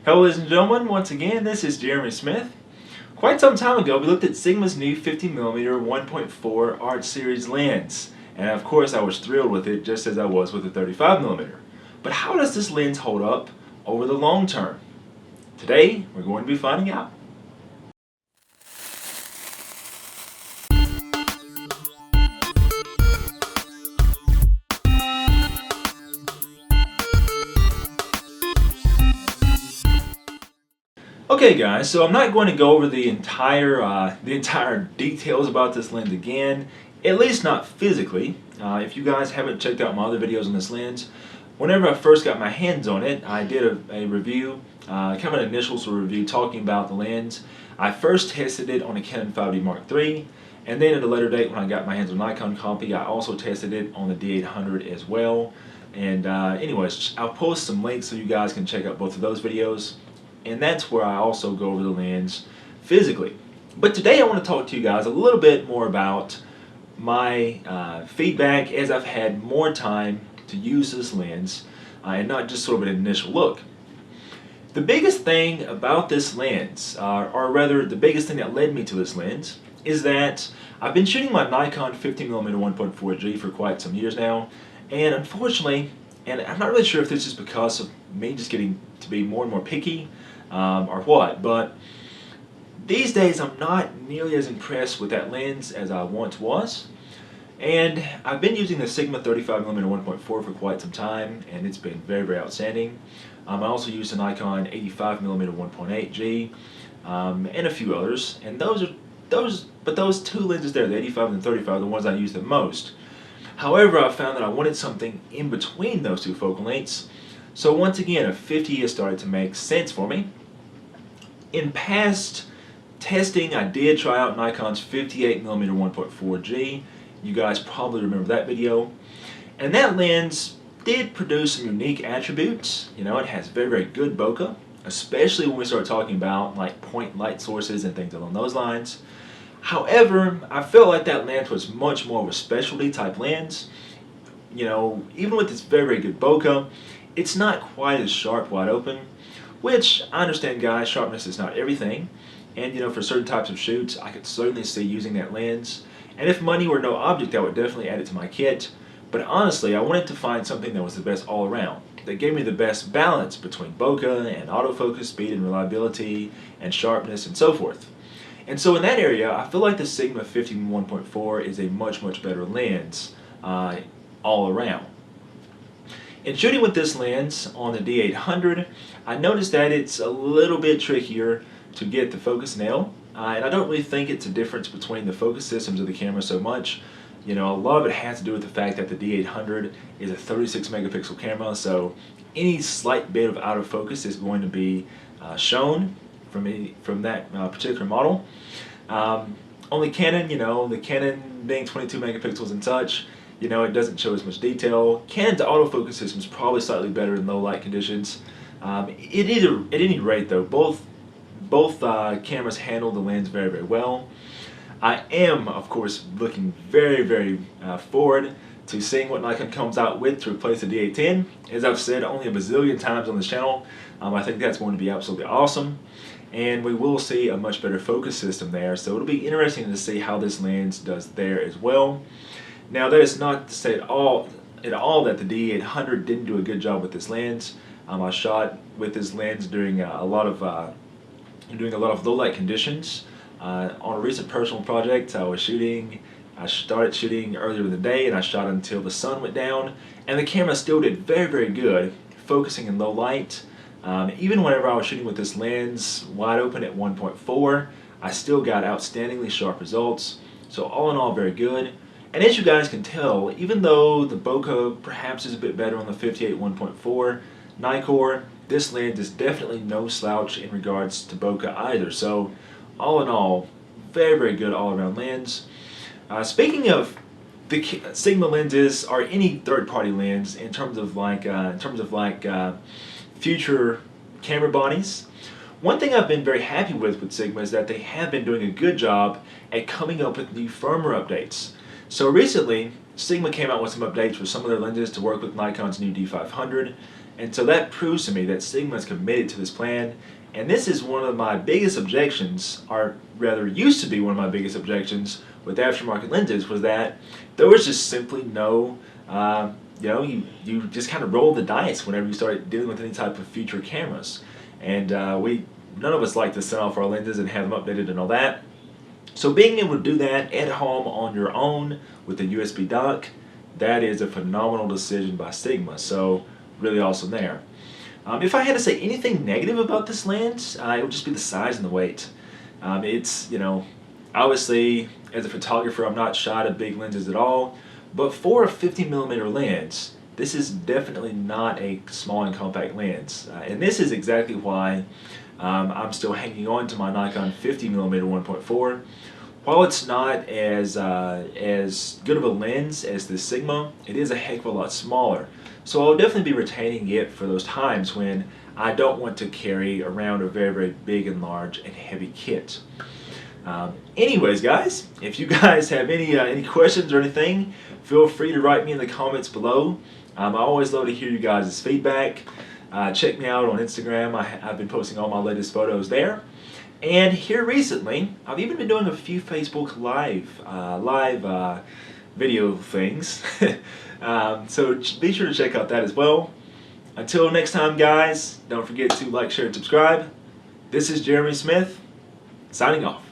Hello ladies and gentlemen, once again this is Jeremy Smith. Quite some time ago we looked at Sigma's new 50mm 1.4 Art Series lens, and of course I was thrilled with it just as I was with the 35mm. But how does this lens hold up over the long term? Today we're going to be finding out. Okay guys, so I'm not going to go over the entire details about this lens again, at least not physically. If you guys haven't checked out my other videos on this lens, whenever I first got my hands on it, I did a review, kind of an initial sort of review talking about the lens. I first tested it on a Canon 5D Mark III, and then at a later date when I got my hands on a Nikon copy, I also tested it on the D800 as well. And anyways, I'll post some links so you guys can check out both of those videos. And that's where I also go over the lens physically. But today I want to talk to you guys a little bit more about my feedback as I've had more time to use this lens and not just sort of an initial look. The biggest thing about this lens, or rather the biggest thing that led me to this lens, is that I've been shooting my Nikon 50mm 1.4G for quite some years now, and unfortunately, and I'm not really sure if this is because of me just getting to be more and more picky or what, but these days I'm not nearly as impressed with that lens as I once was. And I've been using the Sigma 35mm 1.4 for quite some time, and it's been very, very outstanding. I also use the Nikon 85mm 1.8G and a few others, and those two lenses there, the 85 and the 35, are the ones I use the most. However, I found that I wanted something in between those two focal lengths, so once again a 50 has started to make sense for me. In past testing, I did try out Nikon's 58mm 1.4G. You guys probably remember that video. And that lens did produce some unique attributes. You know, it has very, very good bokeh, especially when we start talking about like point light sources and things along those lines. However, I felt like that lens was much more of a specialty type lens. You know, even with its very, very good bokeh, it's not quite as sharp wide open, which I understand, guys, sharpness is not everything. And you know, for certain types of shoots, I could certainly see using that lens. And if money were no object, I would definitely add it to my kit. But honestly, I wanted to find something that was the best all around, that gave me the best balance between bokeh and autofocus speed and reliability and sharpness and so forth. And so in that area, I feel like the Sigma 51.4 is a much, much better lens all around. In shooting with this lens on the D800, I noticed that it's a little bit trickier to get the focus nail. And I don't really think it's a difference between the focus systems of the camera so much. You know, a lot of it has to do with the fact that the D800 is a 36 megapixel camera, so any slight bit of out of focus is going to be shown from that particular model. Only Canon, you know, the Canon being 22 megapixels and such, you know, it doesn't show as much detail. Canon's autofocus system is probably slightly better in low light conditions. At any rate, though, both cameras handle the lens very, very well. I am, of course, looking very, very forward to seeing what Nikon comes out with to replace the D810. As I've said only a bazillion times on this channel, I think that's going to be absolutely awesome. And we will see a much better focus system there, so it'll be interesting to see how this lens does there as well. Now, that is not to say at all that the D800 didn't do a good job with this lens. I shot with this lens during a lot of low light conditions. On a recent personal project, I started shooting earlier in the day and I shot until the sun went down, and the camera still did very, very good focusing in low light. Even whenever I was shooting with this lens wide open at 1.4, I still got outstandingly sharp results. So all in all, very good. And as you guys can tell, even though the bokeh perhaps is a bit better on the 58 1.4 Nikkor, this lens is definitely no slouch in regards to bokeh either. So all in all, very, very good all-around lens. Speaking of the Sigma lenses or any third-party lens in terms of future camera bodies, one thing I've been very happy with Sigma is that they have been doing a good job at coming up with new firmware updates. So recently, Sigma came out with some updates for some of their lenses to work with Nikon's new D500, And so that proves to me that Sigma is committed to this plan. And this is one of my biggest objections, or rather used to be one of my biggest objections with aftermarket lenses, was that there was just simply no, you just kind of roll the dice whenever you start dealing with any type of future cameras. And none of us like to send off our lenses and have them updated and all that. So being able to do that at home on your own with a USB dock, that is a phenomenal decision by Sigma. So really awesome there. If I had to say anything negative about this lens, it would just be the size and the weight. It's, obviously as a photographer I'm not shy of big lenses at all, but for a 50mm lens, this is definitely not a small and compact lens. And this is exactly why I'm still hanging on to my Nikon 50mm 1.4. While it's not as good of a lens as the Sigma, it is a heck of a lot smaller. So I'll definitely be retaining it for those times when I don't want to carry around a very, very big and large and heavy kit. Anyways, guys, if you guys have any questions or anything, feel free to write me in the comments below. I always love to hear you guys' feedback. Check me out on Instagram. I've been posting all my latest photos there. And here recently, I've even been doing a few Facebook live video things. So be sure to check out that as well. Until next time, guys, don't forget to like, share, and subscribe. This is Jeremy Smith, signing off.